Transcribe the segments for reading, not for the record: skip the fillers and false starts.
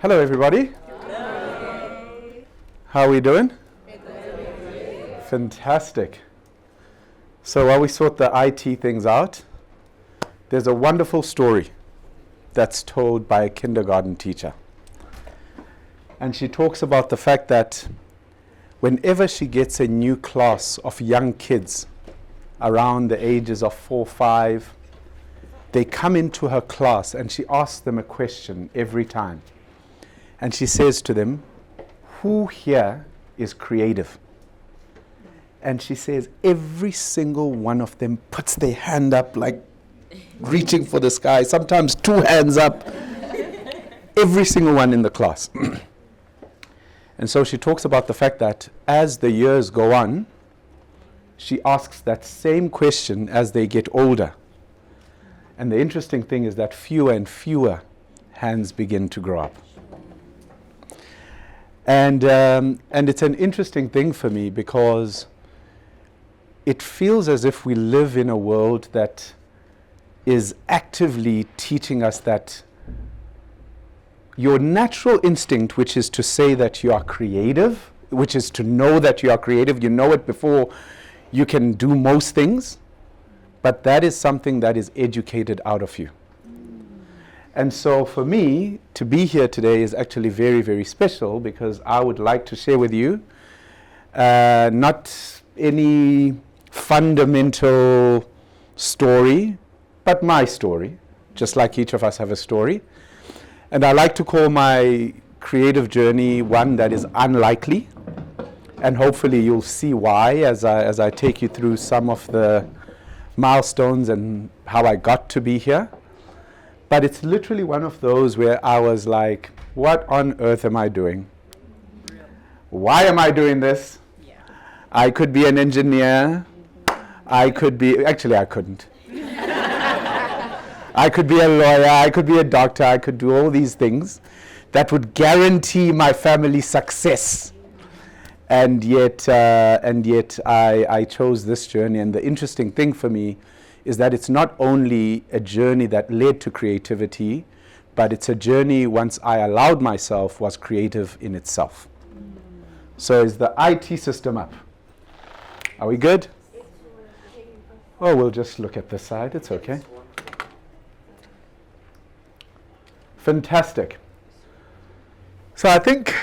Hello, everybody. Hello. How are we doing? Fantastic. So while we sort the IT things out, there's a wonderful story that's told by a kindergarten teacher. And she talks about the fact that whenever she gets a new class of young kids around the ages of 4, 5, they come into her class and she asks them a question every time. And she says to them, who here is creative? And she says every single one of them puts their hand up like reaching for the sky, sometimes 2 hands up. Every single one in the class. And so she talks about the fact that as the years go on, she asks that same question as they get older. And the interesting thing is that fewer and fewer hands begin to grow up. And it's an interesting thing for me because it feels as if we live in a world that is actively teaching us that your natural instinct, which is to say that you are creative, which is to know that you are creative, you know it before you can do most things, but that is something that is educated out of you. And so for me, to be here today is actually very, very special because I would like to share with you not any fundamental story, but my story, just like each of us have a story. And I like to call my creative journey one that is unlikely, and hopefully you'll see why as I take you through some of the milestones and how I got to be here. But it's literally one of those where I was like, what on earth am I doing? Why am I doing this? Yeah. I could be an engineer. I could be, actually I couldn't. I could be a lawyer. I could be a doctor. I could do all these things that would guarantee my family's success. And yet I chose this journey. And the interesting thing for me is that it's not only a journey that led to creativity, but it's a journey once I allowed myself was creative in itself. So is the IT system up? Are we good? Oh, we'll just look at this side. It's okay. Fantastic. So I think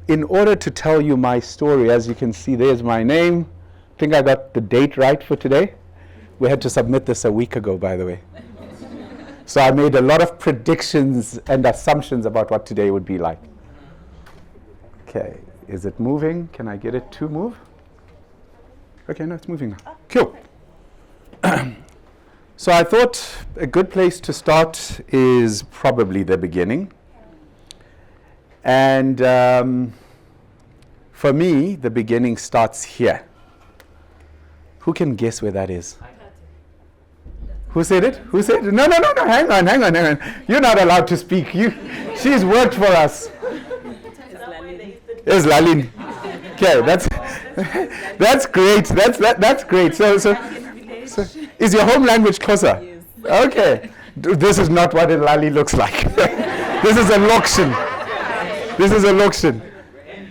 in order to tell you my story, as you can see, there's my name. I think I got the date right for today. We had to submit this a week ago, by the way. So I made a lot of predictions and assumptions about what today would be like. Okay, is it moving? Can I get it to move? Okay, no, it's moving now. Cool. So I thought a good place to start is probably the beginning. And for me, the beginning starts here. Who can guess where that is? Who said it? Who said it? No, hang on. You're not allowed to speak. She's worked for us. It's Lalin. Okay, that's great. That's great. So is your home language Xhosa? Yes. Okay. This is not what a Lali looks like. This is a Lokshin.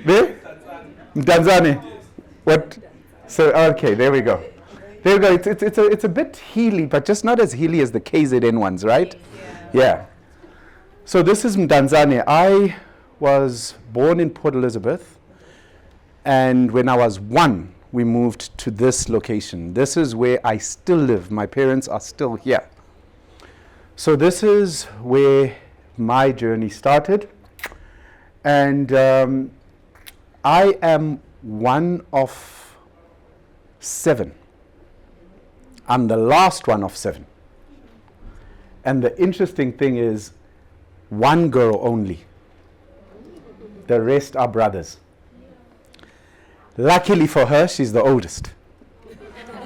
There? Tanzania. What? So okay, there we go. It's a bit Healy, but just not as Healy as the KZN ones, right? Yeah. So this is Mdanzane. I was born in Port Elizabeth, and when I was 1, we moved to this location. This is where I still live. My parents are still here. So this is where my journey started, and I am one of 7. I'm the last one of 7. And the interesting thing is, 1 girl only. The rest are brothers. Luckily for her, she's the oldest.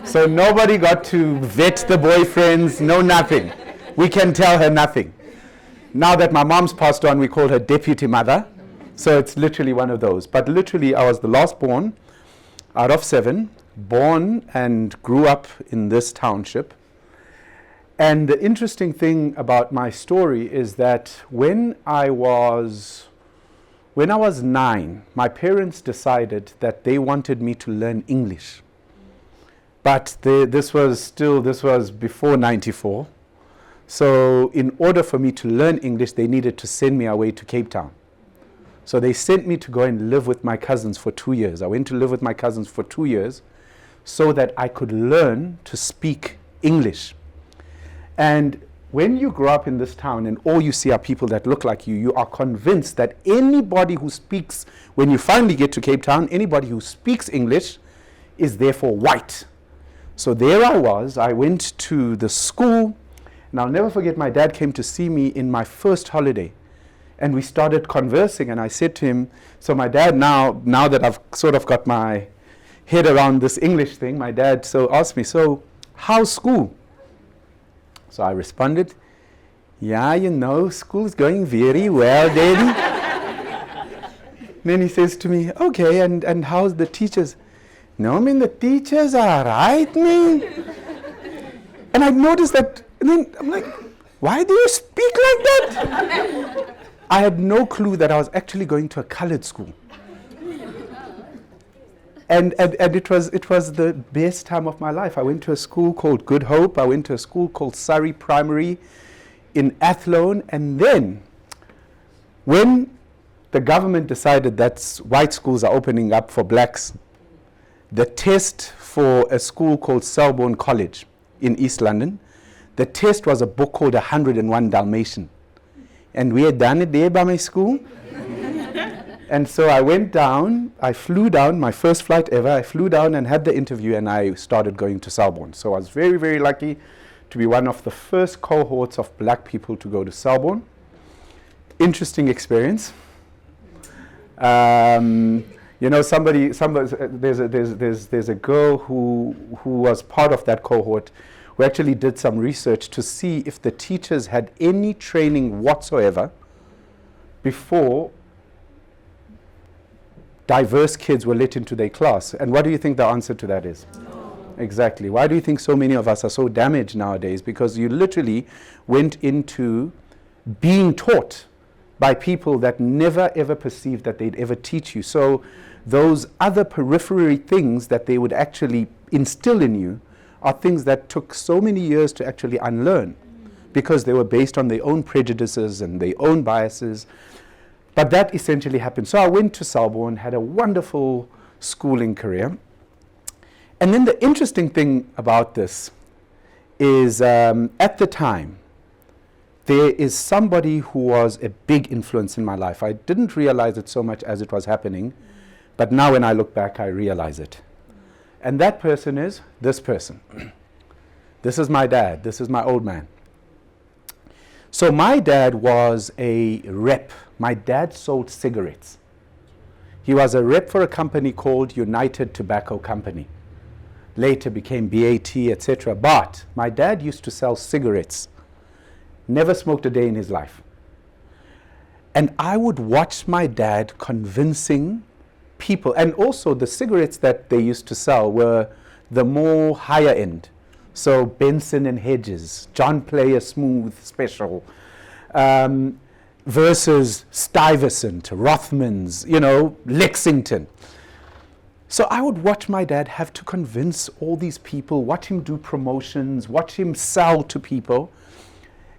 So nobody got to vet the boyfriends, no nothing. We can tell her nothing. Now that my mom's passed on, we call her deputy mother. So it's literally one of those. But literally, I was the last born out of 7, born and grew up in this township. And the interesting thing about my story is that when I was 9, my parents decided that they wanted me to learn English. But this was before 94. So in order for me to learn English, they needed to send me away to Cape Town. So they sent me to go and live with my cousins for 2 years. I went to live with my cousins for 2 years so that I could learn to speak English. And when you grow up in this town and all you see are people that look like you, you are convinced that anybody who speaks, when you finally get to Cape Town, anybody who speaks English is therefore white. So there I was, I went to the school, and I'll never forget my dad came to see me in my first holiday. And we started conversing, and I said to him, so my dad now that I've sort of got my head around this English thing, my dad asked me, so how's school? So I responded, yeah, school's going very well, Daddy. Then he says to me, okay, and how's the teachers? No, the teachers are right, man. And I noticed that, and then I'm like, why do you speak like that? I had no clue that I was actually going to a colored school. And it was the best time of my life. I went to a school called Good Hope. I went to a school called Surrey Primary in Athlone. And then, when the government decided that white schools are opening up for blacks, the test for a school called Selborne College in East London, the test was a book called 101 Dalmatian. And we had done it there by my school. And so I went down, I flew down, my first flight ever, I flew down and had the interview, and I started going to Selborne. So I was very, very lucky to be one of the first cohorts of black people to go to Selborne. Interesting experience. There's a girl who was part of that cohort who actually did some research to see if the teachers had any training whatsoever before diverse kids were let into their class. And what do you think the answer to that is? No. Exactly. Why do you think so many of us are so damaged nowadays? Because you literally went into being taught by people that never ever perceived that they'd ever teach you. So those other periphery things that they would actually instill in you are things that took so many years to actually unlearn, because they were based on their own prejudices and their own biases. But that essentially happened. So I went to Selborne, had a wonderful schooling career. And then the interesting thing about this is at the time, there is somebody who was a big influence in my life. I didn't realize it so much as it was happening, but now when I look back, I realize it. And that person is this person. This is my dad. This is my old man. So my dad was a rep. My dad sold cigarettes. He was a rep for a company called United Tobacco Company. Later became BAT, etc. But my dad used to sell cigarettes. Never smoked a day in his life. And I would watch my dad convincing people, and also the cigarettes that they used to sell were the more higher end. So Benson and Hedges, John Player Smooth Special, versus Stuyvesant, Rothmans, Lexington. So I would watch my dad have to convince all these people, watch him do promotions, watch him sell to people.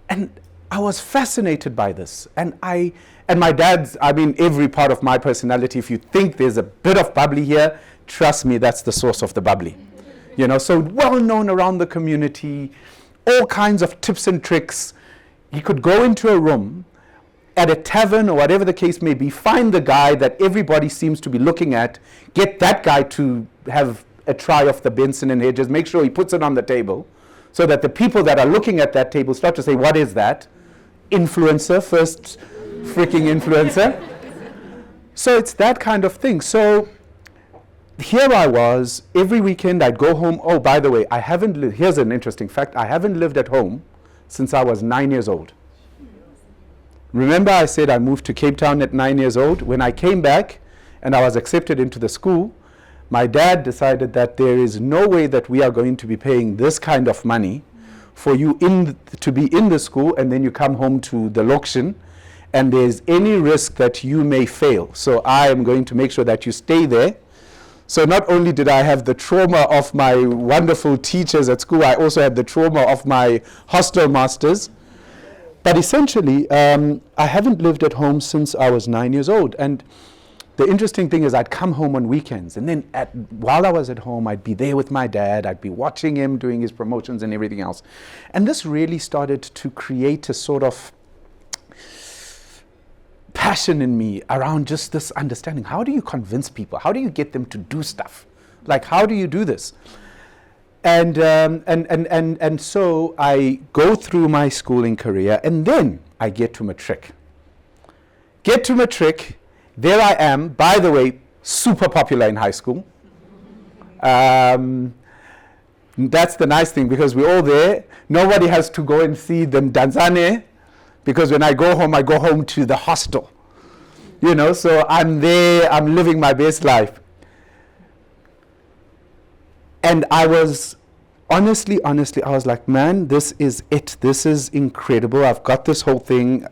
And I was fascinated by this. And my dad's, every part of my personality, if you think there's a bit of bubbly here, trust me, that's the source of the bubbly. So well known around the community, all kinds of tips and tricks. He could go into a room at a tavern or whatever the case may be, find the guy that everybody seems to be looking at, get that guy to have a try of the Benson and Hedges, make sure he puts it on the table, so that the people that are looking at that table start to say, what is that? Influencer, first freaking influencer. So it's that kind of thing. So here I was, every weekend I'd go home. Oh, by the way, here's an interesting fact. I haven't lived at home since I was 9 years old. Remember I said I moved to Cape Town at 9 years old? When I came back and I was accepted into the school, my dad decided that there is no way that we are going to be paying this kind of money for you to be in the school, and then you come home to the lokshin, and there's any risk that you may fail. So I am going to make sure that you stay there. So not only did I have the trauma of my wonderful teachers at school, I also had the trauma of my hostel masters. But essentially, I haven't lived at home since I was 9 years old. And the interesting thing is I'd come home on weekends, and then while I was at home, I'd be there with my dad. I'd be watching him doing his promotions and everything else. And this really started to create a sort of passion in me around just this understanding. How do you convince people? How do you get them to do stuff? Like, how do you do this? And so I go through my schooling career, and then I get to matric. There I am, by the way, super popular in high school. That's the nice thing, because we're all there. Nobody has to go and see them danzane, because when I go home to the hostel. You know, so I'm there, I'm living my best life. And I was, honestly, I was like, man, this is it. This is incredible. I've got this whole thing.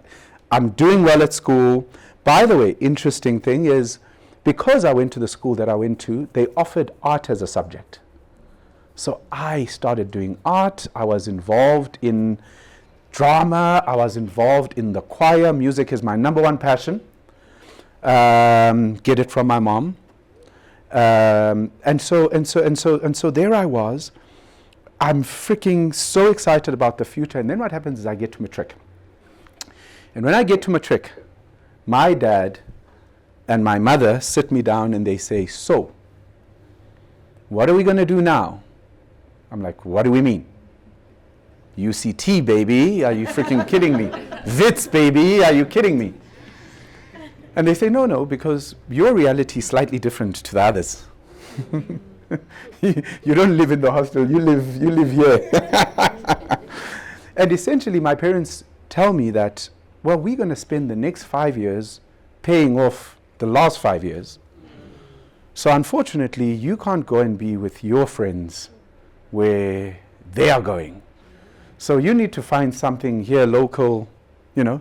I'm doing well at school. By the way, interesting thing is, because I went to the school that I went to, they offered art as a subject. So I started doing art. I was involved in drama. I was involved in the choir. Music is my number one passion. Get it from my mom. And so there I was. I'm freaking so excited about the future. And then what happens is I get to matric. And when I get to matric, my dad and my mother sit me down and they say, so, what are we going to do now? I'm like, what do we mean? UCT, baby, are you freaking kidding me? Wits, baby, are you kidding me? And they say, no, because your reality is slightly different to the others. You don't live in the hostel, you live here. And essentially my parents tell me that, well, we're going to spend the next 5 years paying off the last 5 years. So unfortunately, you can't go and be with your friends where they are going. So you need to find something here local, you know.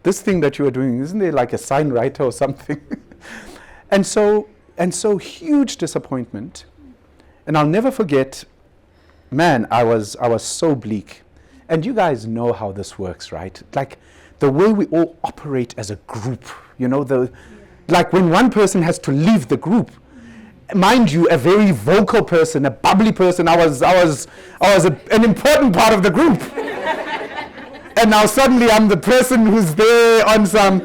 This thing that you are doing, isn't there like a sign writer or something? and so huge disappointment. And I'll never forget, man, I was so bleak. And you guys know how this works, right? Like the way we all operate as a group, you know, like when one person has to leave the group, mind you, a very vocal person, a bubbly person, I was an important part of the group. And now suddenly I'm the person who's there on some.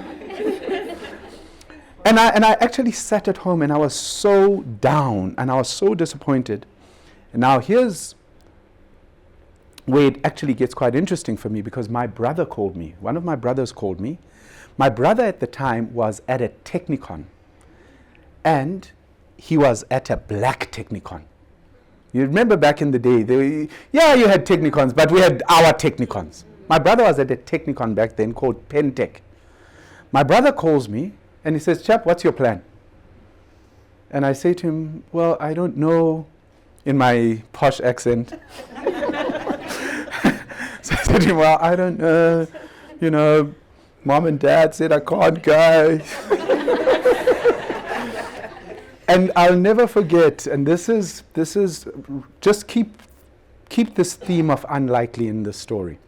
And I actually sat at home and I was so down and I was so disappointed. And now here's where it actually gets quite interesting for me, because my brother called me. One of my brothers called me. My brother at the time was at a technicon. And he was at a black technicon. You remember back in the day, you had technicons, but we had our technicons. My brother was at a technicon back then called Pentech. My brother calls me and he says, chap, what's your plan? And I say to him, well, I don't know, in my posh accent. So I said to him, well, I don't know, you know, mom and dad said I can't go. And I'll never forget, and this is just keep this theme of unlikely in the story.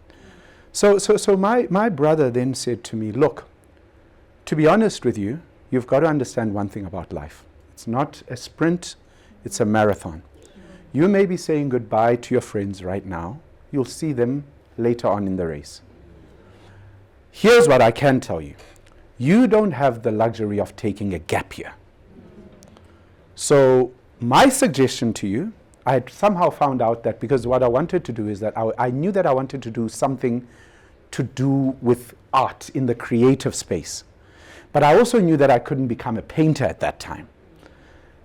So my brother then said to me, look, to be honest with you, you've got to understand one thing about life. It's not a sprint, it's a marathon. You may be saying goodbye to your friends right now. You'll see them later on in the race. Here's what I can tell you. You don't have the luxury of taking a gap year. So my suggestion to you, I had somehow found out that, because what I wanted to do is that I knew that I wanted to do something to do with art in the creative space. But I also knew that I couldn't become a painter at that time,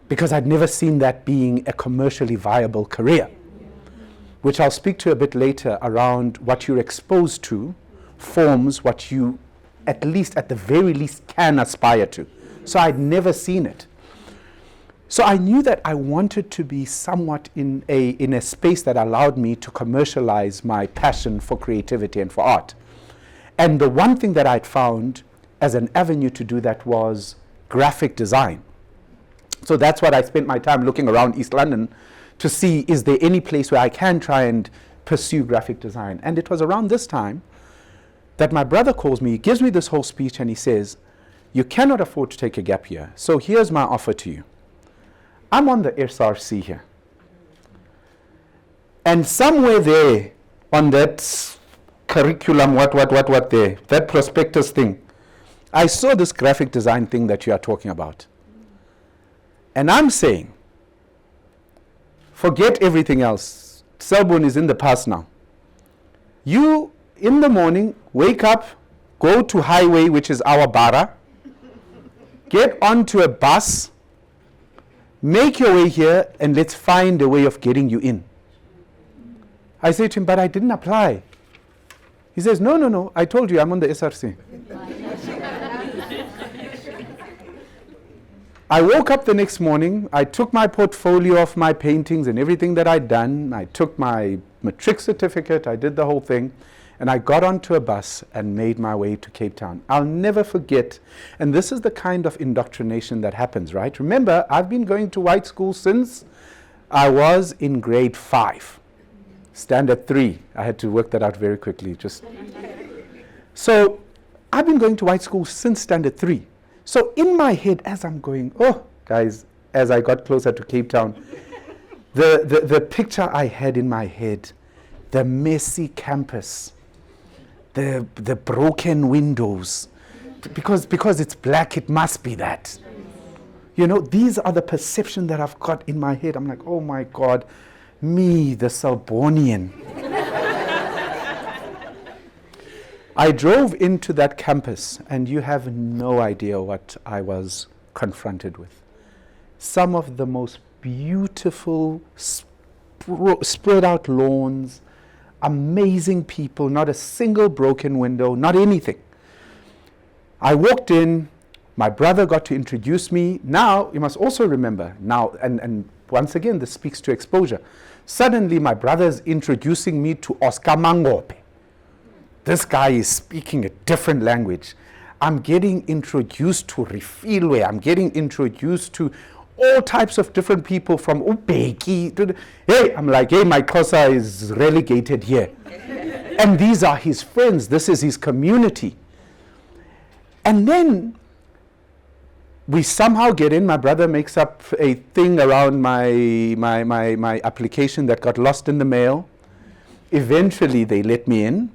because I'd never seen that being a commercially viable career, which I'll speak to a bit later around what you're exposed to forms what you, at the very least, can aspire to. So I'd never seen it. So I knew that I wanted to be somewhat in a space that allowed me to commercialize my passion for creativity and for art. And the one thing that I'd found as an avenue to do that was graphic design. So that's what I spent my time looking around East London to see, is there any place where I can try and pursue graphic design? And it was around this time that my brother calls me, he gives me this whole speech, and he says, you cannot afford to take a gap year, so here's my offer to you. I'm on the SRC here. And somewhere there on that curriculum, what there, that prospectus thing, I saw this graphic design thing that you are talking about. And I'm saying, forget everything else. Selborne is in the past now. You, in the morning, wake up, go to highway, which is our bara, get onto a bus, make your way here, and let's find a way of getting you in. I say to him, but I didn't apply. He says, no, I told you I'm on the SRC. I woke up the next morning, I took my portfolio of my paintings and everything that I'd done, I took my matric certificate, I did the whole thing, and I got onto a bus and made my way to Cape Town. I'll never forget, and this is the kind of indoctrination that happens, right? Remember, I've been going to white school since I was in grade 5. Standard 3. I had to work that out very quickly. So I've been going to white school since standard 3. So in my head, as I'm going, guys, as I got closer to Cape Town, the picture I had in my head, the messy campus, the broken windows, because it's black, it must be that. You know, these are the perception that I've got in my head. I'm like, oh my God, me, the Selbornian. I drove into that campus, and you have no idea what I was confronted with. Some of the most beautiful, spread out lawns, amazing people, not a single broken window, not anything. I walked in, my brother got to introduce me. Now, you must also remember, and once again, this speaks to exposure. Suddenly, my brother's introducing me to Oscar Mangope. This guy is speaking a different language. I'm getting introduced to Refilwe. I'm getting introduced to all types of different people from Ubeki. I'm like, hey, my Xhosa is relegated here. And these are his friends. This is his community. And then we somehow get in. My brother makes up a thing around my application that got lost in the mail. Eventually, they let me in.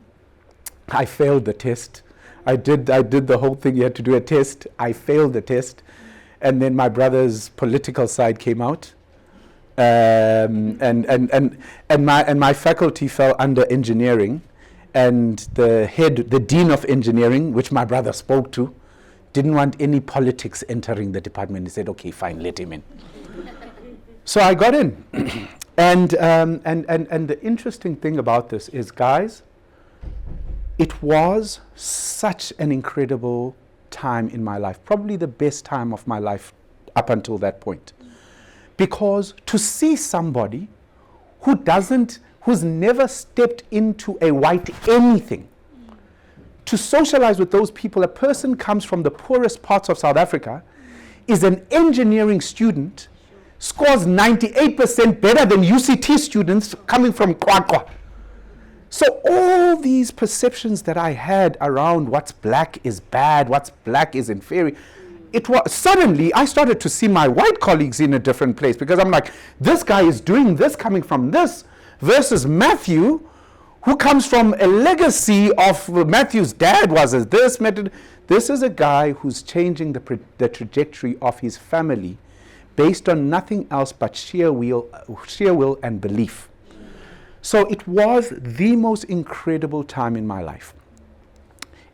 I failed the test. I did the whole thing. You had to do a test. I failed the test. And then my brother's political side came out. And my faculty fell under engineering. And the dean of engineering, which my brother spoke to, didn't want any politics entering the department. He said, okay, fine, let him in. So I got in. And the interesting thing about this is, guys, it was such an incredible time in my life, probably the best time of my life up until that point. Because to see somebody who's never stepped into a white anything, to socialize with those people, a person comes from the poorest parts of South Africa, is an engineering student, scores 98% better than UCT students coming from Kwakwa. So all these perceptions that I had around what's black is bad, what's black is inferior, suddenly I started to see my white colleagues in a different place, because I'm like, this guy is doing this coming from this, versus Matthew, who comes from a legacy of Matthew's dad was as this method. This is a guy who's changing the trajectory of his family based on nothing else but sheer will and belief. So it was the most incredible time in my life.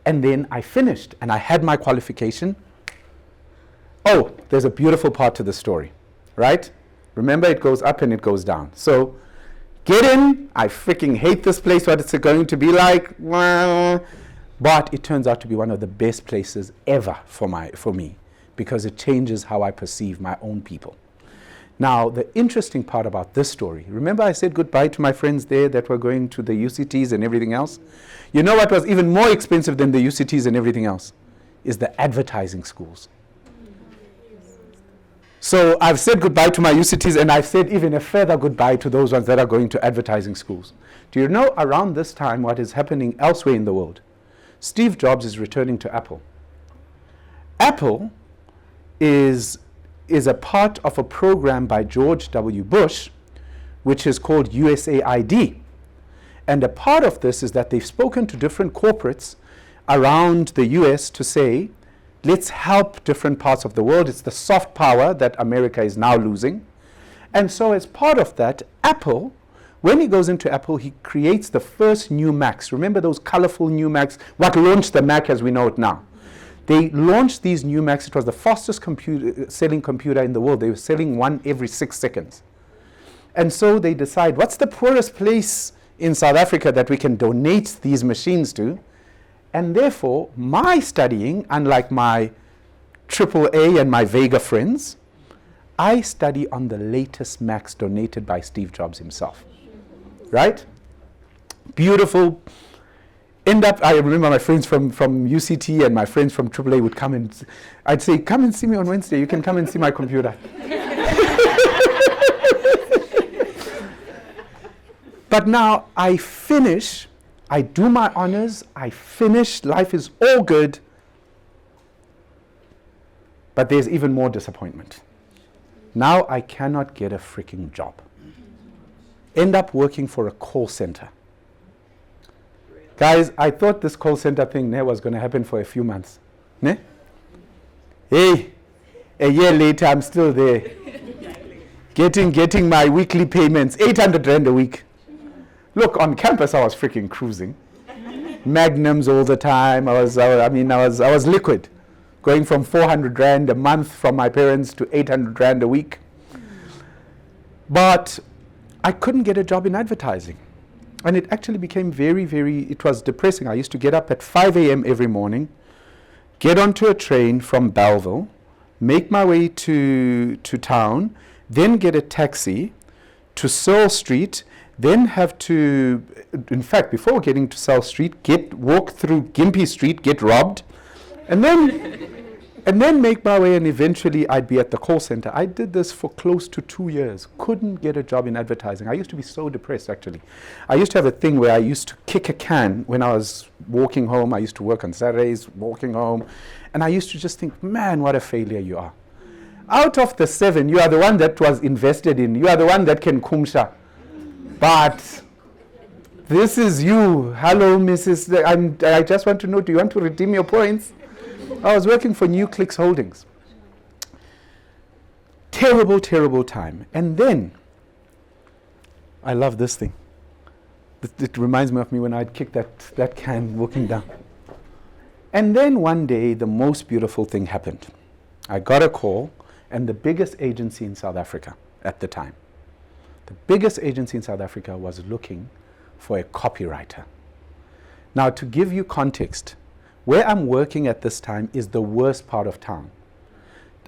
And then I finished and I had my qualification. Oh, there's a beautiful part to the story, right? Remember, it goes up and it goes down. So get in. I freaking hate this place, what it's going to be like. But it turns out to be one of the best places ever for me, because it changes how I perceive my own people. Now, the interesting part about this story, remember I said goodbye to my friends there that were going to the UCTs and everything else? You know what was even more expensive than the UCTs and everything else? Is the advertising schools. So I've said goodbye to my UCTs, and I've said even a further goodbye to those ones that are going to advertising schools. Do you know around this time what is happening elsewhere in the world? Steve Jobs is returning to Apple. Apple is a part of a program by George W. Bush, which is called USAID. And a part of this is that they've spoken to different corporates around the US to say, let's help different parts of the world. It's the soft power that America is now losing. And so as part of that, Apple, when he goes into Apple, he creates the first new Macs. Remember those colorful new Macs? What launched the Mac as we know it now? They launched these new Macs. It was the fastest selling computer in the world. They were selling one every 6 seconds. And so they decide, what's the poorest place in South Africa that we can donate these machines to? And therefore, my studying, unlike my AAA and my Vega friends, I study on the latest Macs donated by Steve Jobs himself. Right? Beautiful. I remember my friends from UCT and my friends from AAA would come and I'd say, come and see me on Wednesday. You can come and see my computer. But now I finish, I do my honors, I finish, life is all good. But there's even more disappointment. Now I cannot get a freaking job. End up working for a call center. Guys, I thought this call center thing was going to happen for a few months. Ne? Hey, a year later, I'm still there. Getting my weekly payments, 800 Rand a week. Look, on campus, I was freaking cruising. Magnums all the time. I was liquid. Going from 400 Rand a month from my parents to 800 Rand a week. But I couldn't get a job in advertising. And it actually became it was depressing. I used to get up at 5 a.m. every morning, get onto a train from Belleville, make my way to town, then get a taxi to Searle Street, then have to, in fact, before getting to Searle Street, walk through Gympie Street, get robbed, and then make my way, and eventually I'd be at the call center. I did this for close to 2 years. Couldn't get a job in advertising. I used to be so depressed, actually. I used to have a thing where I used to kick a can when I was walking home. I used to work on Saturdays, walking home. And I used to just think, man, what a failure you are. Out of the 7, you are the one that was invested in. You are the one that can kumsha. But this is you. Hello, Mrs. I just want to know, do you want to redeem your points? I was working for New Clicks Holdings. Terrible, terrible time. And then, I love this thing. It reminds me of me when I'd kick that can walking down. And then one day, the most beautiful thing happened. I got a call, and the biggest agency in South Africa at the time, the biggest agency in South Africa was looking for a copywriter. Now, to give you context, where I'm working at this time is the worst part of town.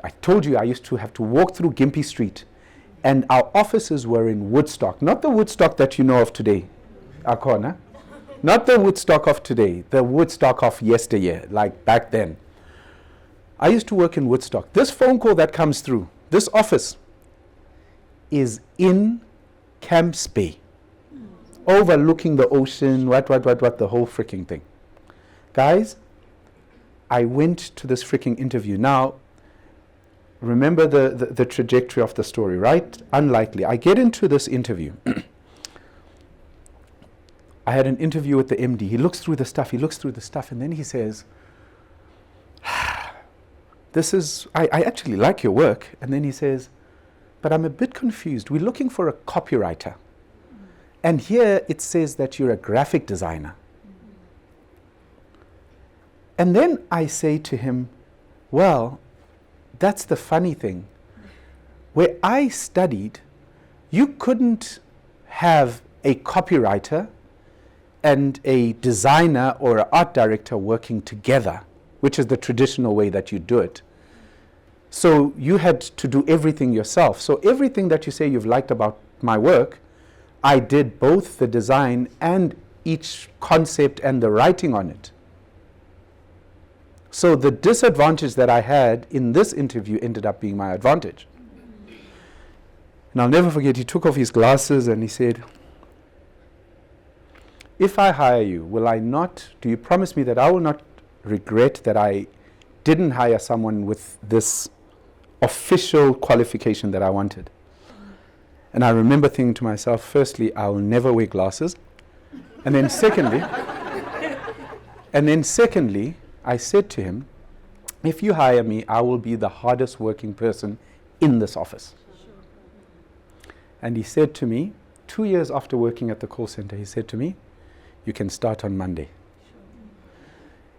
I told you I used to have to walk through Gympie Street, and our offices were in Woodstock. Not the Woodstock that you know of today, Akona. Not the Woodstock of today, the Woodstock of yesteryear, like back then. I used to work in Woodstock. This phone call that comes through, this office, is in Camps Bay, overlooking the ocean, what, the whole freaking thing. Guys, I went to this freaking interview. Now, remember the trajectory of the story, right? Unlikely. I get into this interview. I had an interview with the MD. He looks through the stuff, and then he says, I actually like your work. And then he says, but I'm a bit confused. We're looking for a copywriter. And here it says that you're a graphic designer. And then I say to him, well, that's the funny thing. Where I studied, you couldn't have a copywriter and a designer or an art director working together, which is the traditional way that you do it. So you had to do everything yourself. So everything that you say you've liked about my work, I did both the design and each concept and the writing on it. So the disadvantage that I had in this interview ended up being my advantage. And I'll never forget, he took off his glasses and he said, if I hire you, do you promise me that I will not regret that I didn't hire someone with this official qualification that I wanted? And I remember thinking to myself, firstly, I will never wear glasses. And then secondly, I said to him, if you hire me, I will be the hardest working person in this office. And he said to me, 2 years after working at the call center, he said to me, you can start on Monday.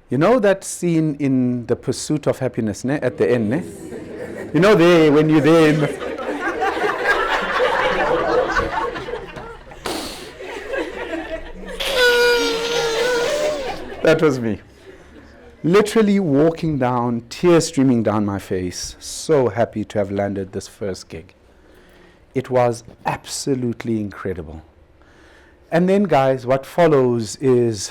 You know that scene in The Pursuit of Happiness, ne? At the end, ne? You know there, when you're there in the that was me. Literally walking down, tears streaming down my face, so happy to have landed this first gig. It was absolutely incredible. And then, guys, what follows is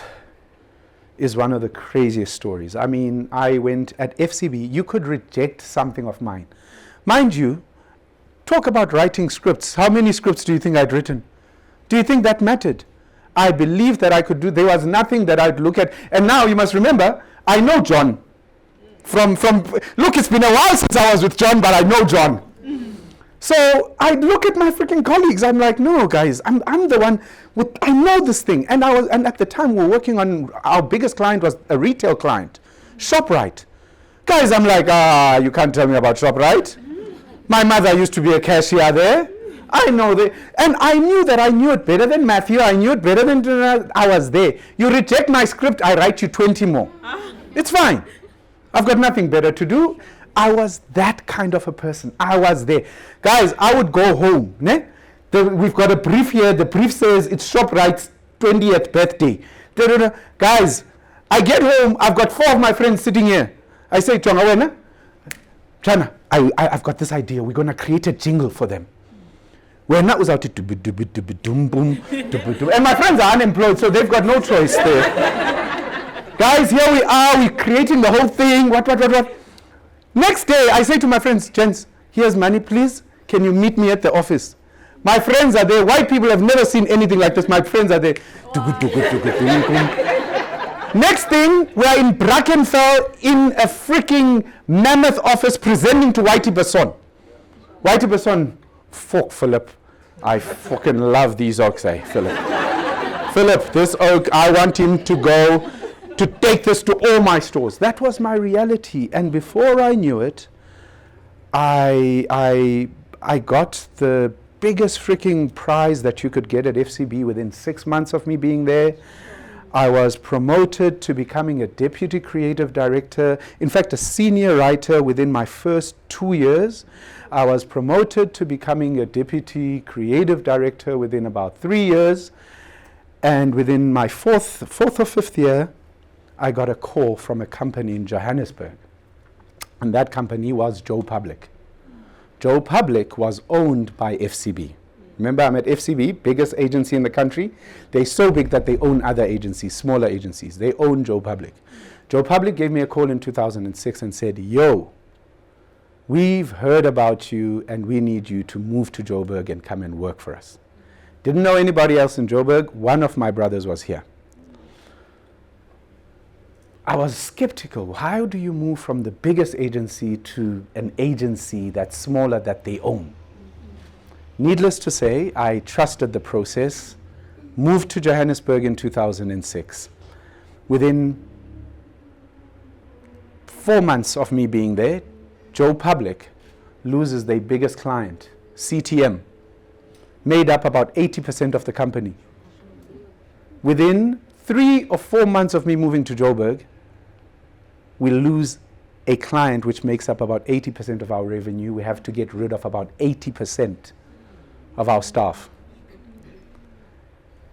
one of the craziest stories. I mean, I went at FCB, you could reject something of mine. Mind you, talk about writing scripts. How many scripts do you think I'd written? Do you think that mattered? I believed that I could do, there was nothing that I'd look at. And now you must remember, I know John. Look, it's been a while since I was with John, but I know John. So I look at my freaking colleagues, I'm like, no guys, I'm the one with, I know this thing. And at the time we were working on, our biggest client was a retail client, ShopRite. Guys, I'm like, you can't tell me about ShopRite. My mother used to be a cashier there. I know and I knew that I knew it better than Matthew, I knew it better than, I was there. You reject my script, I write you 20 more. It's fine. I've got nothing better to do. I was that kind of a person. I was there. Guys, I would go home. Ne? We've got a brief here. The brief says it's ShopRite's 20th birthday. Guys, I get home. I've got 4 of my friends sitting here. I say, Chana, I've got this idea. We're going to create a jingle for them. And my friends are unemployed, so they've got no choice there. Guys, here we are. We're creating the whole thing. What? Next day, I say to my friends, gents, here's money, please. Can you meet me at the office? My friends are there. White people have never seen anything like this. My friends are there. Next thing, we are in Brackenfell in a freaking mammoth office presenting to Whitey Besson. Whitey Besson, fuck Philip. I fucking love these oaks, Philip. Philip, this oak, I want him to go to take this to all my stores. That was my reality. And before I knew it, I got the biggest freaking prize that you could get at FCB within 6 months of me being there. I was promoted to becoming a deputy creative director, in fact a senior writer within my first 2 years. I was promoted to becoming a deputy creative director within about 3 years. And within my fourth or fifth year, I got a call from a company in Johannesburg. And that company was Joe Public. Joe Public was owned by FCB. Remember, I'm at FCB, biggest agency in the country. They're so big that they own other agencies, smaller agencies. They own Joe Public. Joe Public gave me a call in 2006 and said, yo, we've heard about you and we need you to move to Joburg and come and work for us. Didn't know anybody else in Joburg. One of my brothers was here. I was skeptical. How do you move from the biggest agency to an agency that's smaller that they own? Needless to say, I trusted the process, moved to Johannesburg in 2006. Within 4 months of me being there, Joe Public loses their biggest client, CTM, made up about 80% of the company. Within 3 or 4 months of me moving to Joburg, we lose a client which makes up about 80% of our revenue. We have to get rid of about 80% of our staff.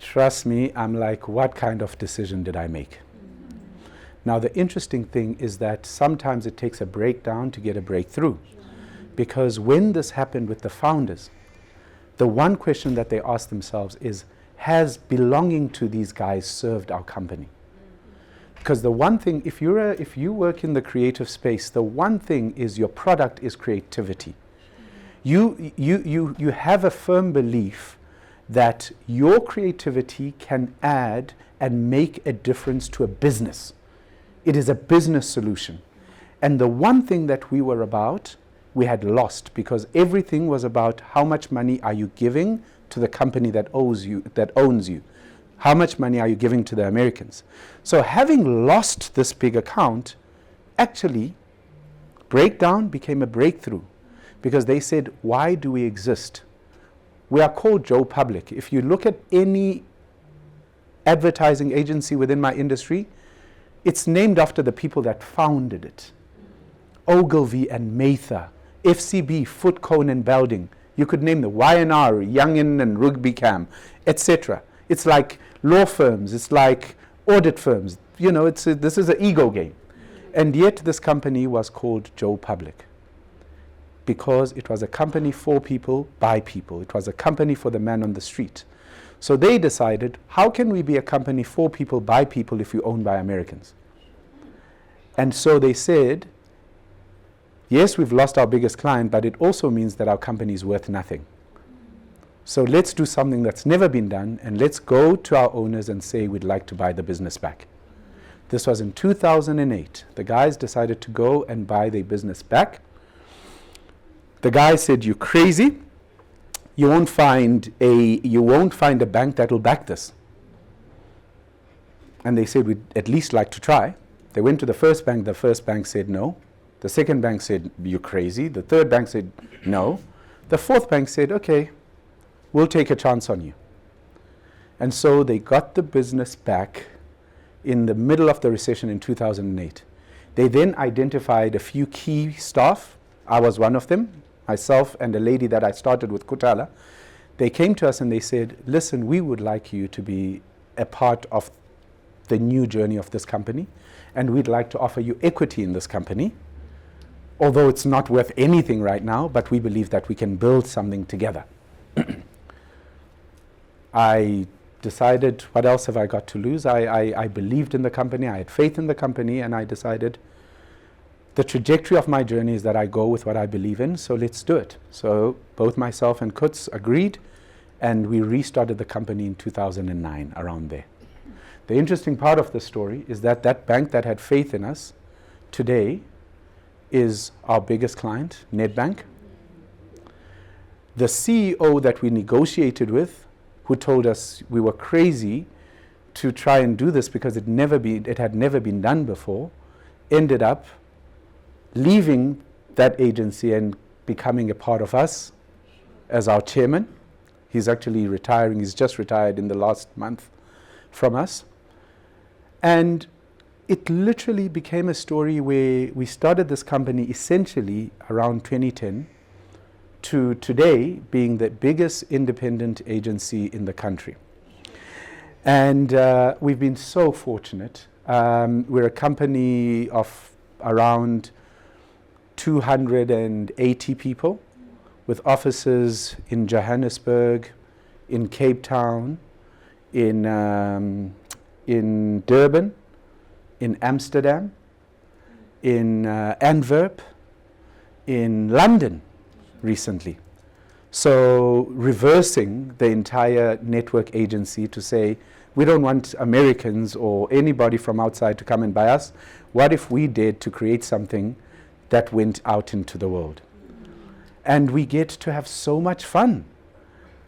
Trust me, I'm like, what kind of decision did I make? Now, the interesting thing is that sometimes it takes a breakdown to get a breakthrough. Because when this happened with the founders, the one question that they asked themselves is, has belonging to these guys served our company? Because the one thing, if you work in the creative space, the one thing is your product is creativity. You have a firm belief that your creativity can add and make a difference to a business. It is a business solution. And the one thing that we were about, we had lost, because everything was about how much money are you giving to the company that owns you. How much money are you giving to the Americans? So having lost this big account, actually, breakdown became a breakthrough, because they said, why do we exist? We are called Joe Public. If you look at any advertising agency within my industry, it's named after the people that founded it. Ogilvy and Mather, FCB, Foot Cone and Belding. You could name the YNR, Youngin and Rugby Cam, etc. It's like law firms, it's like audit firms. You know, this is an ego game. And yet this company was called Joe Public, because it was a company for people, by people. It was a company for the man on the street. So they decided, how can we be a company for people, by people, if we're owned by Americans? And so they said, yes, we've lost our biggest client, but it also means that our company is worth nothing. So let's do something that's never been done, and let's go to our owners and say we'd like to buy the business back. This was in 2008. The guys decided to go and buy their business back. The guy said, you're crazy. You won't find a bank that will back this. And they said, we'd at least like to try. They went to the first bank said no. The second bank said, you're crazy. The third bank said, no. The fourth bank said, okay, we'll take a chance on you. And so they got the business back in the middle of the recession in 2008. They then identified a few key staff. I was one of them, myself and a lady that I started with, Kutala. They came to us and they said, listen, we would like you to be a part of the new journey of this company, and we'd like to offer you equity in this company. Although it's not worth anything right now, but we believe that we can build something together. I decided, what else have I got to lose? I believed in the company, I had faith in the company, and I decided the trajectory of my journey is that I go with what I believe in, so let's do it. So both myself and Kutz agreed, and we restarted the company in 2009, around there. The interesting part of the story is that that bank that had faith in us today is our biggest client, Nedbank. The CEO that we negotiated with, who told us we were crazy to try and do this because it had never been done before, ended up leaving that agency and becoming a part of us as our chairman. He's actually retiring. He's just retired in the last month from us. And it literally became a story where we started this company essentially around 2010 to today being the biggest independent agency in the country. And we've been so fortunate. We're a company of around 280 people with offices in Johannesburg, in Cape Town, in Durban, in Amsterdam, in Antwerp, in London recently. So reversing the entire network agency to say, we don't want Americans or anybody from outside to come and buy us. What if we dared to create something that went out into the world? And we get to have so much fun.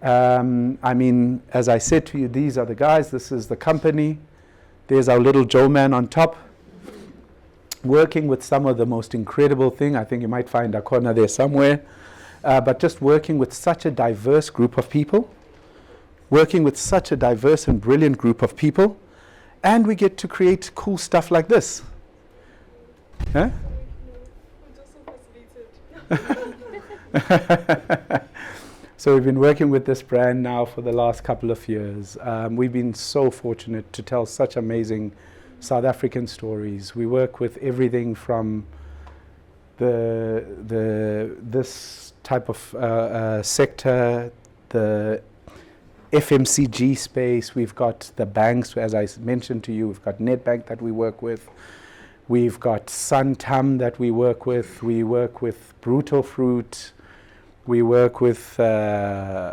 I mean, as I said to you, these are the guys, this is the company. There's our little Joe man on top, working with some of the most incredible thing. I think you might find a corner there somewhere. But just working with such a diverse group of people, working with such a diverse and brilliant group of people, and we get to create cool stuff like this. Huh? I'm just so fascinated. So we've been working with this brand now for the last couple of years. We've been so fortunate to tell such amazing South African stories. We work with everything from this type of sector, the FMCG space. We've got the banks, as I mentioned to you. We've got Nedbank that we work with. We've got Santam that we work with. We work with Brutal Fruit. We work with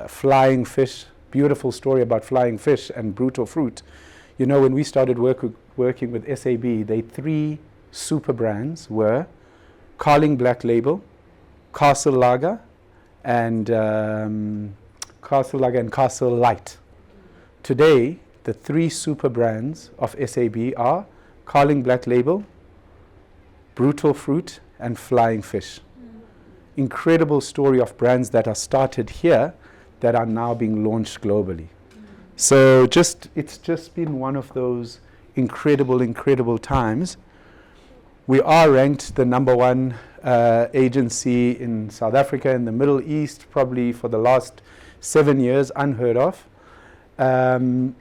Flying Fish. Beautiful story about Flying Fish and Brutal Fruit. You know, when we started working with SAB, the three super brands were Carling Black Label, Castle Lager, and Castle Light. Today, the three super brands of SAB are Carling Black Label, Brutal Fruit, and Flying Fish. Incredible story of brands that are started here that are now being launched globally. So it's just been one of those incredible times. We are ranked the number one agency in South Africa, in the Middle East, probably for the last 7 years, unheard of. And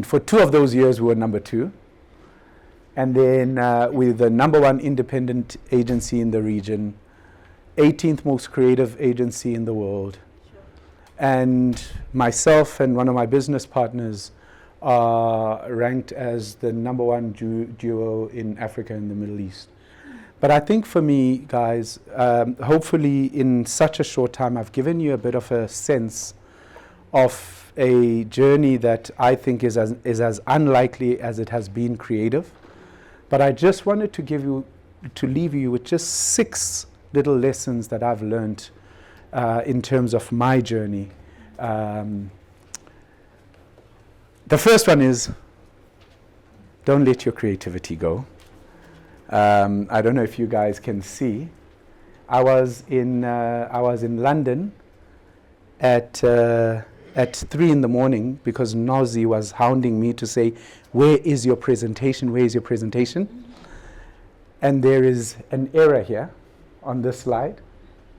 for 2 of those years, we were number 2. And then we're the number 1 independent agency in the region, 18th most creative agency in the world. And myself and one of my business partners are ranked as the number 1 duo in Africa and the Middle East. But I think for me, guys, hopefully in such a short time, I've given you a bit of a sense of a journey that I think is as unlikely as it has been creative. But I just wanted to leave you with just 6 little lessons that I've learned in terms of my journey. The first one is, don't let your creativity go. I don't know if you guys can see. I was in London at 3 in the morning because Nozi was hounding me to say, where is your presentation? Where is your presentation? And there is an error here on this slide,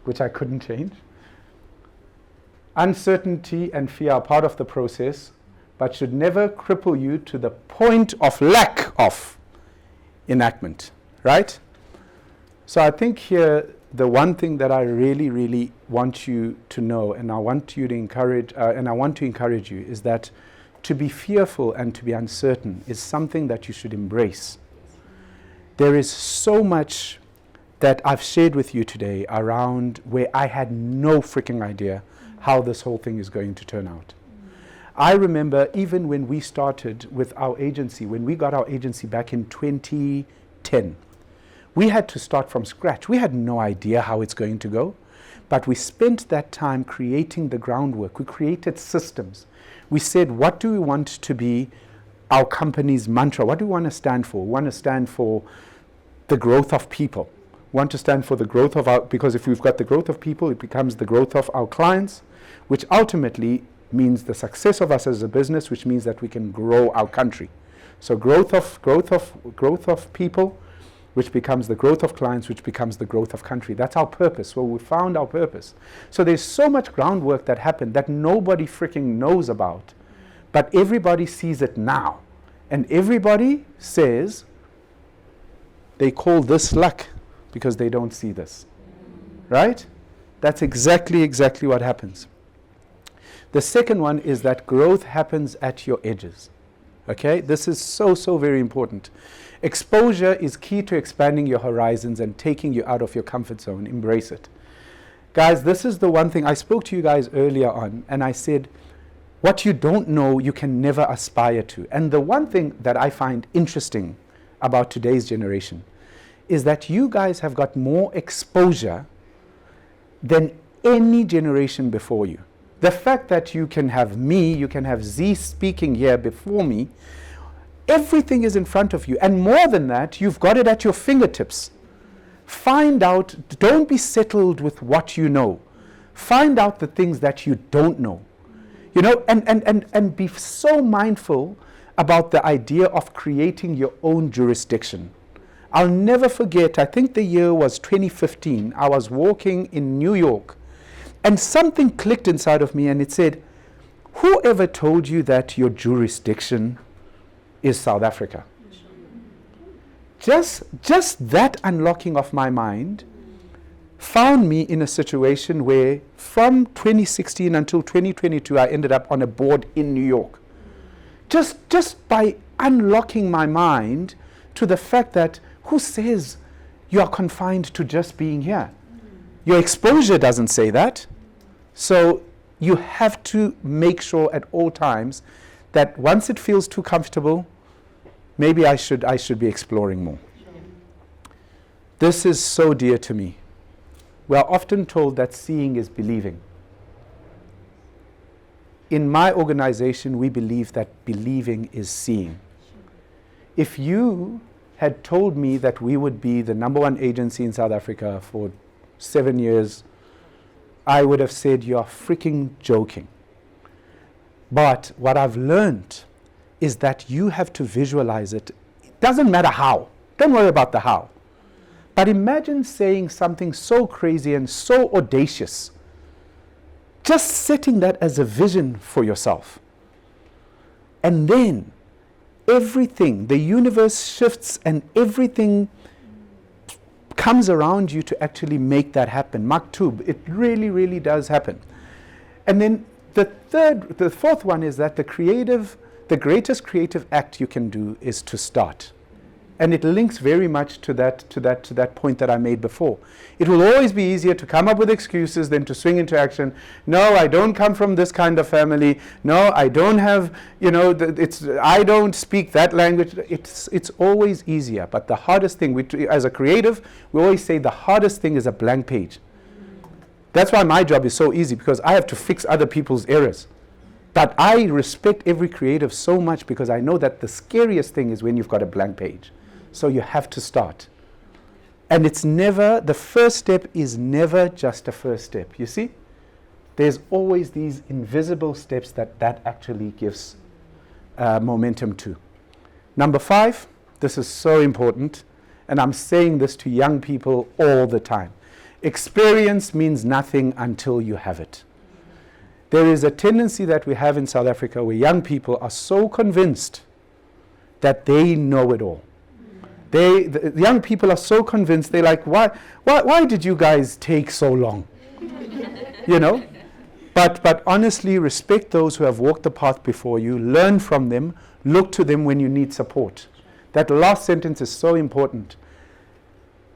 which I couldn't change. Uncertainty and fear are part of the process, but should never cripple you to the point of lack of enactment, right? So I think here, the one thing that I really want you to know, and I want you to encourage, and I want to encourage you, is that to be fearful and to be uncertain is something that you should embrace. There is so much that I've shared with you today around where I had no freaking idea how this whole thing is going to turn out. I remember even when we started with our agency, when we got our agency back in 2010, we had to start from scratch. We had no idea how it's going to go, but we spent that time creating the groundwork. We created systems. We said, what do we want to be our company's mantra? What do we want to stand for? We want to stand for the growth of people. We want to stand for the growth of our, because if we've got the growth of people, it becomes the growth of our clients, which ultimately means the success of us as a business, which means that we can grow our country. So growth of people, which becomes the growth of clients, which becomes the growth of country. That's our purpose. Well, we found our purpose. So there's so much groundwork that happened that nobody freaking knows about, but everybody sees it now. And everybody says they call this luck because they don't see this, right? That's exactly what happens. The second one is that growth happens at your edges. Okay, this is so very important. Exposure is key to expanding your horizons and taking you out of your comfort zone. Embrace it. Guys, this is the one thing I spoke to you guys earlier on, and I said, what you don't know, you can never aspire to. And the one thing that I find interesting about today's generation is that you guys have got more exposure than any generation before you. The fact that you can have me, you can have Z speaking here before me, everything is in front of you. And more than that, you've got it at your fingertips. Find out, don't be settled with what you know. Find out the things that you don't know. You know, and be so mindful about the idea of creating your own jurisdiction. I'll never forget, I think the year was 2015. I was walking in New York, and something clicked inside of me, and it said, whoever told you that your jurisdiction is South Africa? just that unlocking of my mind found me in a situation where from 2016 until 2022 I ended up on a board in New York. Just by unlocking my mind to the fact that who says you are confined to just being here? Your exposure doesn't say that. So you have to make sure at all times that once it feels too comfortable, maybe I should be exploring more. This is so dear to me. We are often told that seeing is believing. In my organization, we believe that believing is seeing. If you had told me that we would be the #1 agency in South Africa for 7 years, I would have said, you're freaking joking. But what I've learned is that you have to visualize it. It doesn't matter how. Don't worry about the how. But imagine saying something so crazy and so audacious. Just setting that as a vision for yourself. And then everything, the universe shifts and everything comes around you to actually make that happen. Maktub, it really, really does happen. And then the fourth one is that the greatest creative act you can do is to start. And it links very much to that point that I made before. It will always be easier to come up with excuses than to swing into action. No, I don't come from this kind of family. No, I don't have, I don't speak that language. It's always easier. But the hardest thing, as a creative, we always say the hardest thing is a blank page. That's why my job is so easy, because I have to fix other people's errors. But I respect every creative so much because I know that the scariest thing is when you've got a blank page. So you have to start. And the first step is never just a first step. You see? There's always these invisible steps that actually gives momentum to. Number 5, this is so important, and I'm saying this to young people all the time. Experience means nothing until you have it. There is a tendency that we have in South Africa where young people are so convinced that they know it all. The young people are so convinced, they're like, why did you guys take so long? But honestly, respect those who have walked the path before you, learn from them, look to them when you need support. That last sentence is so important.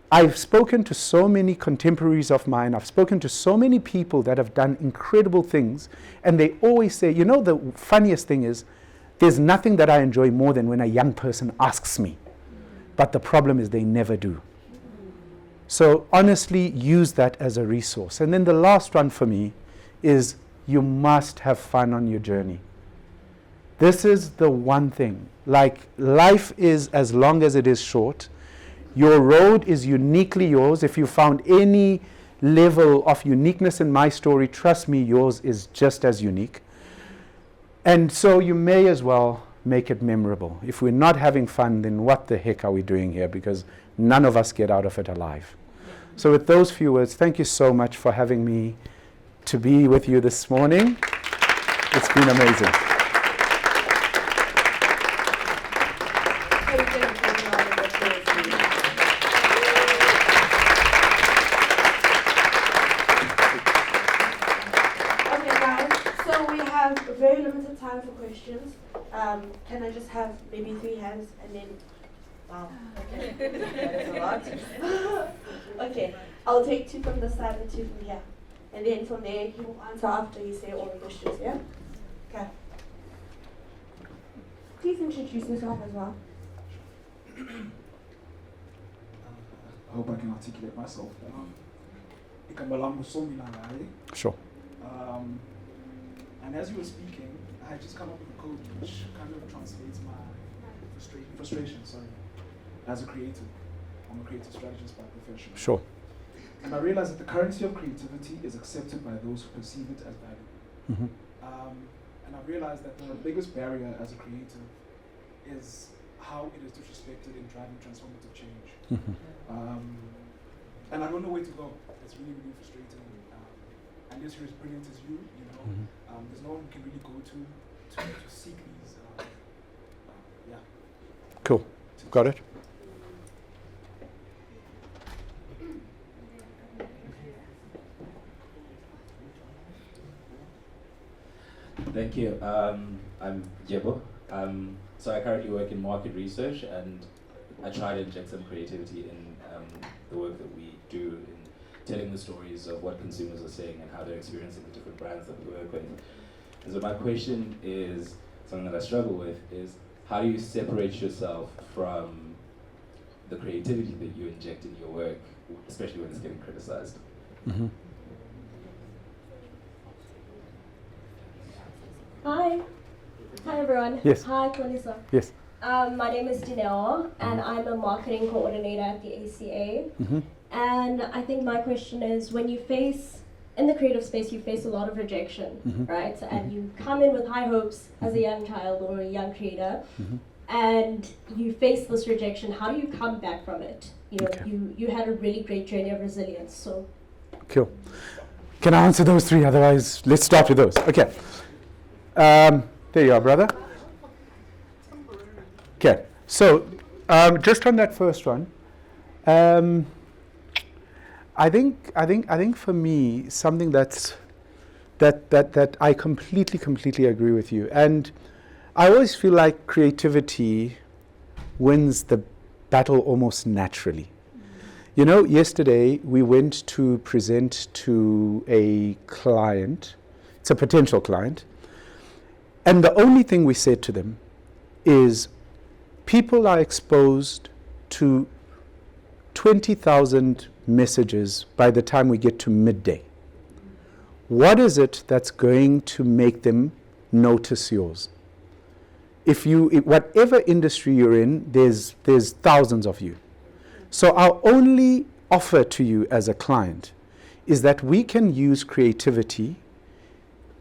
I've spoken to so many contemporaries of mine, I've spoken to so many people that have done incredible things, and they always say, the funniest thing is, there's nothing that I enjoy more than when a young person asks me. But the problem is they never do. So honestly, use that as a resource. And then the last one for me is you must have fun on your journey. This is the one thing. Like, life is as long as it is short. Your road is uniquely yours. If you found any level of uniqueness in my story, trust me, yours is just as unique. And so you may as well make it memorable. If we're not having fun, then what the heck are we doing here? Because none of us get out of it alive. So with those few words, thank you so much for having me to be with you this morning. It's been amazing. Very limited time for questions. Can I just have maybe 3 hands and then, wow, okay, that is a lot. Okay, I'll take 2 from this side and 2 from here. And then from there, he will answer after you say all the questions, yeah? Okay. Please introduce yourself as well. I hope I can articulate myself. Sure. And as you were speaking, I had just come up with a code which kind of translates my frustration, as a creative. I'm a creative strategist by profession. Sure. And I realized that the currency of creativity is accepted by those who perceive it as valuable. Mm-hmm. And I've realized that the biggest barrier as a creative is how it is disrespected in driving transformative change. Mm-hmm. And I don't know where to go. It's really, really frustrating. Unless you're as brilliant as you, Mm-hmm. there's no one we can really go to seek these. Cool. Got it. Thank you. I'm Jebo. So I currently work in market research, and I try to inject some creativity in the work that we do in telling the stories of what consumers are saying and how they're experiencing the different brands that we work with. And so my question is, something that I struggle with is, how do you separate yourself from the creativity that you inject in your work, especially when it's getting criticized? Mm-hmm. Hi. Hi everyone. Yes. Hi Xolisa. Yes. My name is Dyeshana and I'm a marketing coordinator at the ACA. Mm-hmm. And I think my question is, when you face, in the creative space, you face a lot of rejection, Mm-hmm. right? And you come in with high hopes as a young child or a young creator, Mm-hmm. and you face this rejection. How do you come back from it? You know, Okay. you had a really great journey of resilience. So Cool. Can I answer those three? Otherwise, let's start with those. Okay. There you are, brother. Okay. So, just on that first one, I think for me, something that I completely agree with you, and I always feel like creativity wins the battle almost naturally. You know, yesterday we went to present to a client. It's a potential client. And the only thing we said to them is, people are exposed to 20,000 messages by the time we get to midday. What is it that's going to make them notice yours? Whatever industry you're in, there's thousands of you. So our only offer to you as a client is that we can use creativity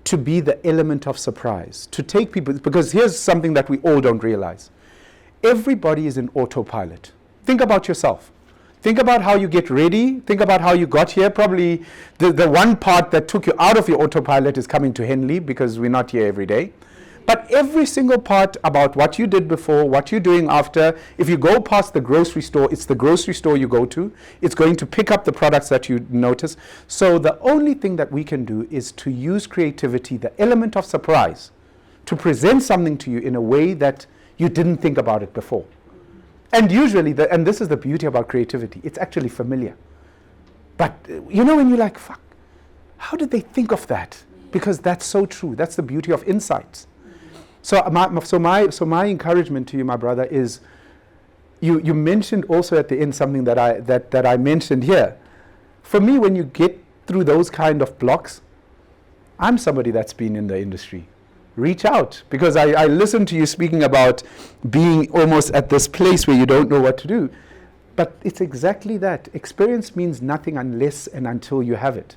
to be the element of surprise, to take people, because here's something that we all don't realize. Everybody is in autopilot. Think about yourself. Think about how you get ready. Think about how you got here. Probably the one part that took you out of your autopilot is coming to Henley, because we're not here every day. But every single part about what you did before, what you're doing after, if you go past the grocery store, it's the grocery store you go to. It's going to pick up the products that you notice. So the only thing that we can do is to use creativity, the element of surprise, to present something to you in a way that you didn't think about it before. And usually, and this is the beauty about creativity, it's actually familiar. But you know when you're like, fuck, how did they think of that? Because that's so true. That's the beauty of insights. So my encouragement to you, my brother, is you mentioned also at the end something that I mentioned here. For me, when you get through those kind of blocks, I'm somebody that's been in the industry. Reach out, because I listened to you speaking about being almost at this place where you don't know what to do. But it's exactly that. Experience means nothing unless and until you have it.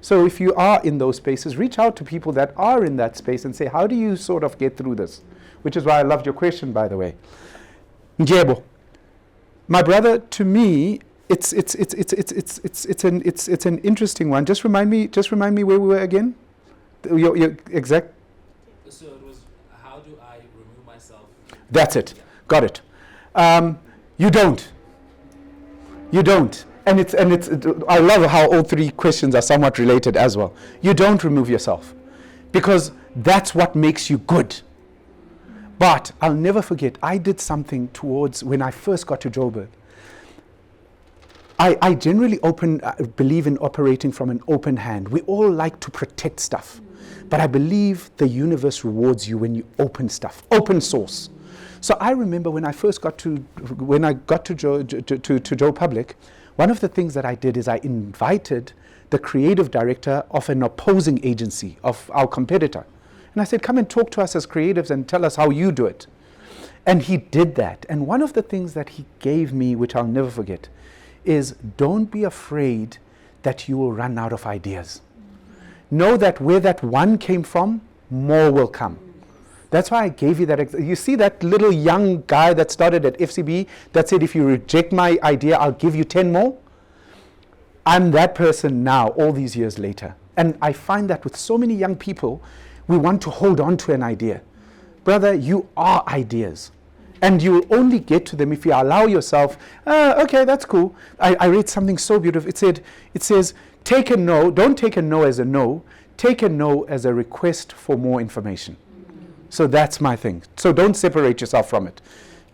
So if you are in those spaces, reach out to people that are in that space and say, how do you sort of get through this? Which is why I loved your question, by the way. Njebo, my brother, to me, it's an interesting one. Just remind me where we were again. Your exact. So it was, how do I remove myself? That's it. Got it. You don't. And I love how all three questions are somewhat related as well. You don't remove yourself, because that's what makes you good. But I'll never forget, I did something towards when I first got to Joburg. I generally believe in operating from an open hand. We all like to protect stuff. But I believe the universe rewards you when you open stuff, open source. So I remember when I got to Joe Public, one of the things that I did is I invited the creative director of an opposing agency of our competitor. And I said, come and talk to us as creatives and tell us how you do it. And he did that. And one of the things that he gave me, which I'll never forget, is don't be afraid that you will run out of ideas. Know that where that one came from, more will come. That's why I gave you that. You see that little young guy that started at FCB that said, if you reject my idea, I'll give you 10 more? I'm that person now, all these years later. And I find that with so many young people, we want to hold on to an idea. Brother, you are ideas. And you will only get to them if you allow yourself, okay, that's cool. I read something so beautiful. It says, take a no, don't take a no as a no. take a no as a request for more information. So that's my thing. So don't separate yourself from it,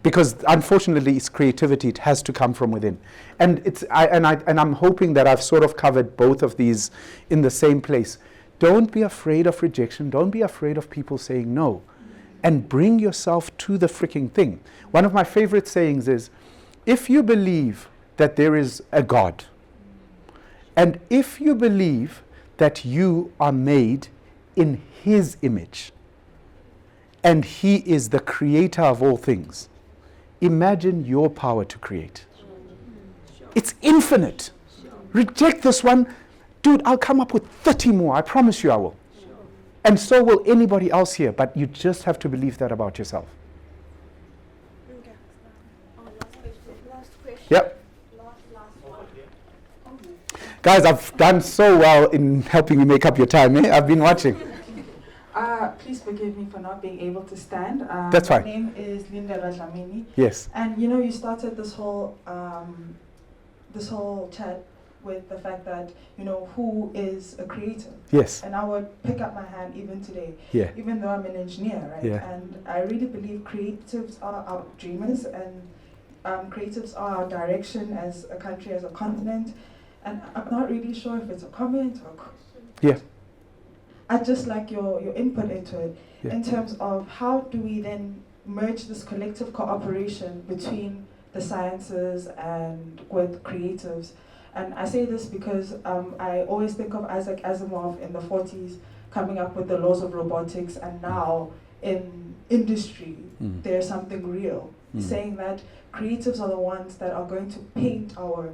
because unfortunately it's creativity. It has to come from within, and I'm hoping that I've sort of covered both of these in the same place. Don't be afraid of rejection. Don't be afraid of people saying no, and bring yourself to the freaking thing. One of my favorite sayings is, if you believe that there is a God, and if you believe that you are made in His image, and He is the creator of all things, imagine your power to create. It's infinite. Reject this one. Dude, I'll come up with 30 more. I promise you I will. And so will anybody else here. But you just have to believe that about yourself. Okay. Last question. Yep. Last one. Guys, I've done so well in helping you make up your time. I've been watching. Please forgive me for not being able to stand. That's fine. My name is Linda Rajamini. Yes. And you started this whole chat with the fact that, who is a creator? Yes. And I would pick up my hand even today, Yeah. even though I'm an engineer, right? Yeah. And I really believe creatives are our dreamers, and creatives are our direction as a country, as a continent. And I'm not really sure if it's a comment or a question. Yeah. I'd just like your input into it, Yeah. in terms of how do we then merge this collective cooperation between the sciences and with creatives. And I say this because I always think of Isaac Asimov in the 40s coming up with the laws of robotics, and now in industry there's something real, saying that creatives are the ones that are going to paint our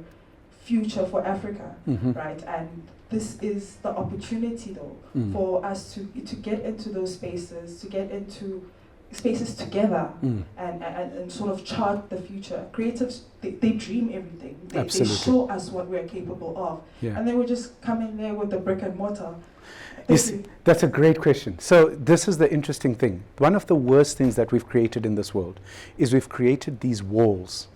future for Africa, right? And this is the opportunity, though, for us to get into those spaces, to get into spaces together, and sort of chart the future. Creatives, they dream everything. They show us what we're capable of. Yeah. And then we just come in there with the brick and mortar. You see, that's a great question. So this is the interesting thing. One of the worst things that we've created in this world is we've created these walls.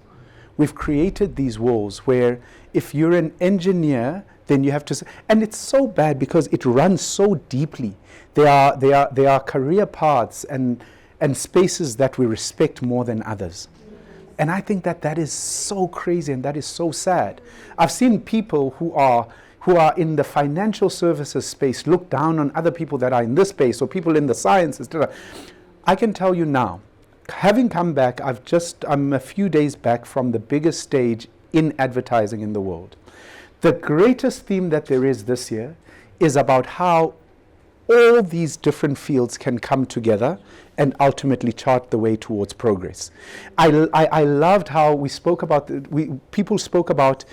We've created these walls where if you're an engineer, then you have to, and it's so bad because it runs so deeply. There are career paths and spaces that we respect more than others. And I think that is so crazy, and that is so sad. I've seen people who are in the financial services space look down on other people that are in this space, or people in the sciences. I can tell you now, having come back, I'm a few days back from the biggest stage in advertising in the world. The greatest theme that there is this year is about how all these different fields can come together and ultimately chart the way towards progress. I loved how we spoke about, people spoke about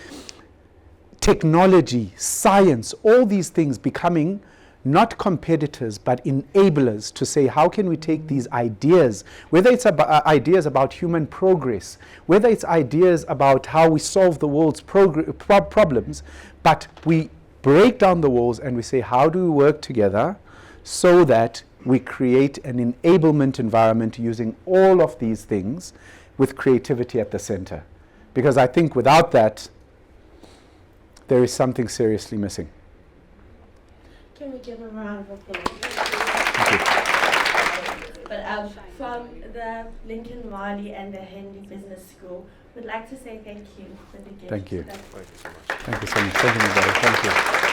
technology, science, all these things becoming not competitors, but enablers to say, how can we take these ideas, whether it's ideas about human progress, whether it's ideas about how we solve the world's problems, but we break down the walls and we say, how do we work together so that we create an enablement environment using all of these things with creativity at the center? Because I think without that, there is something seriously missing. Can we give a round of applause? Thank you. But from the Lincoln Wiley and the Henley Business School, we'd like to say thank you for the gift. Thank you. That's Thank you so much. Thank you, everybody. Thank you.